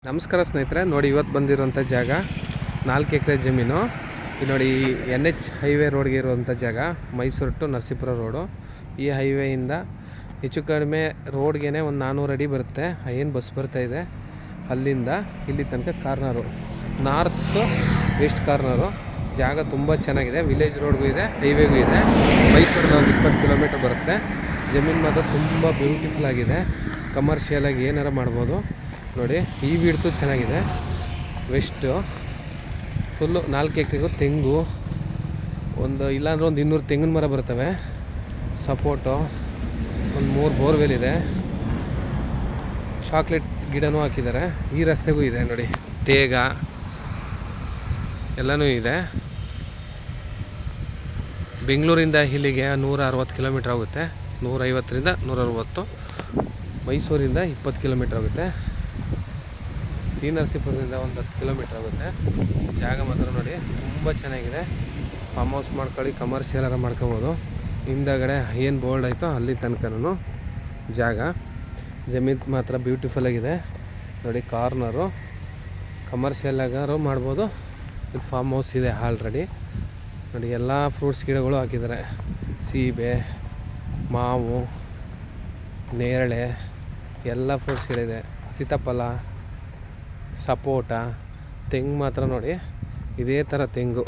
ನಮಸ್ಕಾರ ಸ್ನೇಹಿತರೆ, ನೋಡಿ ಇವತ್ತು ಬಂದಿರೋಂಥ ಜಾಗ 4 ಎಕರೆ ಜಮೀನು. ಇದು ನೋಡಿ NH ಹೈವೇ ರೋಡ್ಗೆ ಇರುವಂಥ ಜಾಗ, ಮೈಸೂರು ಟು ನರಸೀಪುರ ರೋಡು. ಈ ಹೈವೇಯಿಂದ ಹೆಚ್ಚು ಕಡಿಮೆ ರೋಡ್ಗೆ ಒಂದು 400 ಅಡಿ ಬರುತ್ತೆ. ಏನು ಬಸ್ ಬರ್ತಾಯಿದೆ ಅಲ್ಲಿಂದ ಇಲ್ಲಿ ತನಕ ಕಾರ್ನರು, ನಾರ್ತ್ ವೆಸ್ಟ್ ಕಾರ್ನರು. ಜಾಗ ತುಂಬ ಚೆನ್ನಾಗಿದೆ. ವಿಲೇಜ್ ರೋಡ್ಗೂ ಇದೆ, ಹೈವೇಗೂ ಇದೆ. ಮೈಸೂರಿನ ಒಂದು 20 ಕಿಲೋಮೀಟರ್ ಬರುತ್ತೆ. ಜಮೀನು ಮಾತ್ರ ತುಂಬ ಬ್ಯೂಟಿಫುಲ್ ಆಗಿದೆ. ಕಮರ್ಷಿಯಲಾಗಿ ಏನಾರು ಮಾಡ್ಬೋದು. ನೋಡಿ ಈ ವಿಡ್ತು ಚೆನ್ನಾಗಿದೆ. ವೆಸ್ಟು ಫುಲ್ಲು 4 ಎಕರೆಗೂ ತೆಂಗು, ಒಂದು ಇಲ್ಲಾಂದ್ರೆ ಒಂದು 200 ತೆಂಗಿನ ಮರ ಬರ್ತವೆ. ಸಪೋಟು, ಒಂದು 3 ಬೋರ್ವೆಲ್ ಇದೆ. ಚಾಕ್ಲೇಟ್ ಗಿಡನೂ ಹಾಕಿದ್ದಾರೆ. ಈ ರಸ್ತೆಗೂ ಇದೆ ನೋಡಿ, ತೇಗ ಎಲ್ಲನೂ ಇದೆ. ಬೆಂಗಳೂರಿಂದ ಇಲ್ಲಿಗೆ 160 ಕಿಲೋಮೀಟ್ರ್ ಆಗುತ್ತೆ. 150ರಿಂದ 160. ಮೈಸೂರಿಂದ 20 ಕಿಲೋಮೀಟ್ರ್ ಆಗುತ್ತೆ. ನರಸೀಪುರದಿಂದ ಒಂದು 10 ಕಿಲೋಮೀಟ್ರ್ ಆಗುತ್ತೆ. ಜಾಗ ಮಾತ್ರ ನೋಡಿ ತುಂಬ ಚೆನ್ನಾಗಿದೆ. ಫಾರ್ಮ್ ಹೌಸ್ ಮಾಡ್ಕೊಳ್ಳಿ, ಕಮರ್ಷಿಯಲಾರ ಮಾಡ್ಕೊಬೋದು. ಹಿಂದಗಡೆ ಏನು ಬೋಲ್ಡ್ ಆಯಿತೋ ಅಲ್ಲಿ ತನಕನೂ ಜಾಗ. ಜಮೀನು ಮಾತ್ರ ಬ್ಯೂಟಿಫುಲ್ ಆಗಿದೆ ನೋಡಿ. ಕಾರ್ನರು ಕಮರ್ಷಿಯಲಾಗಾರು ಮಾಡ್ಬೋದು. ಇದು ಫಾರ್ಮ್ ಹೌಸ್ ಇದೆ ಆಲ್ರೆಡಿ. ನೋಡಿ ಎಲ್ಲ ಫ್ರೂಟ್ಸ್ ಗಿಡಗಳು ಹಾಕಿದ್ದಾರೆ. ಸೀಬೆ, ಮಾವು, ನೇರಳೆ ಎಲ್ಲ ಫ್ರೂಟ್ಸ್ ಗಿಡ ಇದೆ. ಸೀತಾಫಲ, ಸಪೋಟ, ತೆಂಗು ಮಾತ್ರ ನೋಡಿ ಇದೇ ಥರ ತೆಂಗು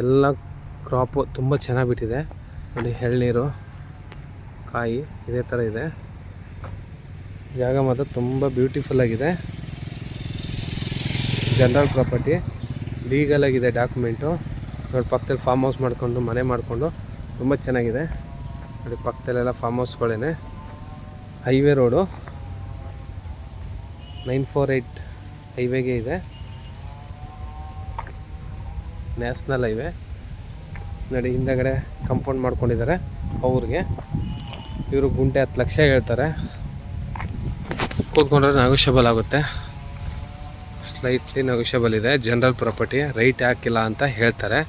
ಎಲ್ಲ ಕ್ರಾಪು ತುಂಬ ಚೆನ್ನಾಗಿ ಬಿಟ್ಟಿದೆ ನೋಡಿ. ಎಳ್ನೀರು, ಕಾಯಿ ಇದೇ ಥರ ಇದೆ. ಜಾಗ ಮಾತ್ರ ತುಂಬ ಬ್ಯೂಟಿಫುಲ್ ಆಗಿದೆ. ಜನರಲ್ ಪ್ರಾಪರ್ಟಿ, ಲೀಗಲ್ ಆಗಿದೆ ಡಾಕ್ಯುಮೆಂಟು. ನೋಡಿ ಪಕ್ಕದಲ್ಲಿ ಫಾರ್ಮ್ ಹೌಸ್ ಮಾಡಿಕೊಂಡು ಮನೆ ಮಾಡಿಕೊಂಡು ತುಂಬ ಚೆನ್ನಾಗಿದೆ ನೋಡಿ. ಪಕ್ಕದಲ್ಲೆಲ್ಲ ಫಾರ್ಮ್ ಹೌಸ್ಗಳೇ. ಹೈವೇ ರೋಡು 948 ಹೈವೇಗೆ ಇದೆ. ನ್ಯಾಷನಲ್ ಹೈವೇ ನೋಡಿ. ಹಿಂದಗಡೆ ಕಂಪೌಂಡ್ ಮಾಡ್ಕೊಂಡಿದ್ದಾರೆ ಅವ್ರಿಗೆ. ಇವರು ಗುಂಟೆ 10 ಲಕ್ಷ ಹೇಳ್ತಾರೆ. ಕೂತ್ಕೊಂಡ್ರೆ ನೆಗೋಷಿಯಬಲ್ ಆಗುತ್ತೆ, ಸ್ಲೈಟ್ಲಿ ನೆಗೋಷಿಯಬಲ್ ಇದೆ. ಜನರಲ್ ಪ್ರಾಪರ್ಟಿ, ರೈಟ್ ಹಾಕಿಲ್ಲ ಅಂತ ಹೇಳ್ತಾರೆ.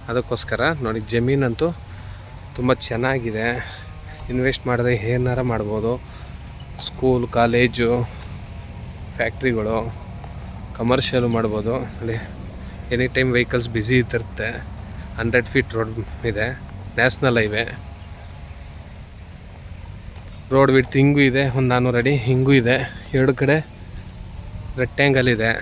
ಅದಕ್ಕೋಸ್ಕರ ನೋಡಿ ಜಮೀನಂತೂ ತುಂಬ ಚೆನ್ನಾಗಿದೆ. ಇನ್ವೆಸ್ಟ್ ಮಾಡಿದ್ರೆ ಏನಾರ ಮಾಡ್ಬೋದು. ಸ್ಕೂಲ್, ಕಾಲೇಜು, ಫ್ಯಾಕ್ಟ್ರಿಗಳು, ಕಮರ್ಷಿಯಲು ಮಾಡ್ಬೋದು ನೋಡಿ. ಎನಿ ಟೈಮ್ ವೆಹಿಕಲ್ಸ್ ಬ್ಯುಸಿ ಇರುತ್ತೆ. 100 ಫೀಟ್ ರೋಡ್ ಇದೆ. ನ್ಯಾಷನಲ್ ಹೈವೇ ರೋಡ್ ವಿಡ್ತ್ ಹಿಂಗೂ ಇದೆ, ಒಂದು 400 ಅಡಿ ಹಿಂಗೂ ಇದೆ. ಎರಡು ಕಡೆ ರೆಕ್ಟ್ಯಾಂಗಲ್ ಇದೆ.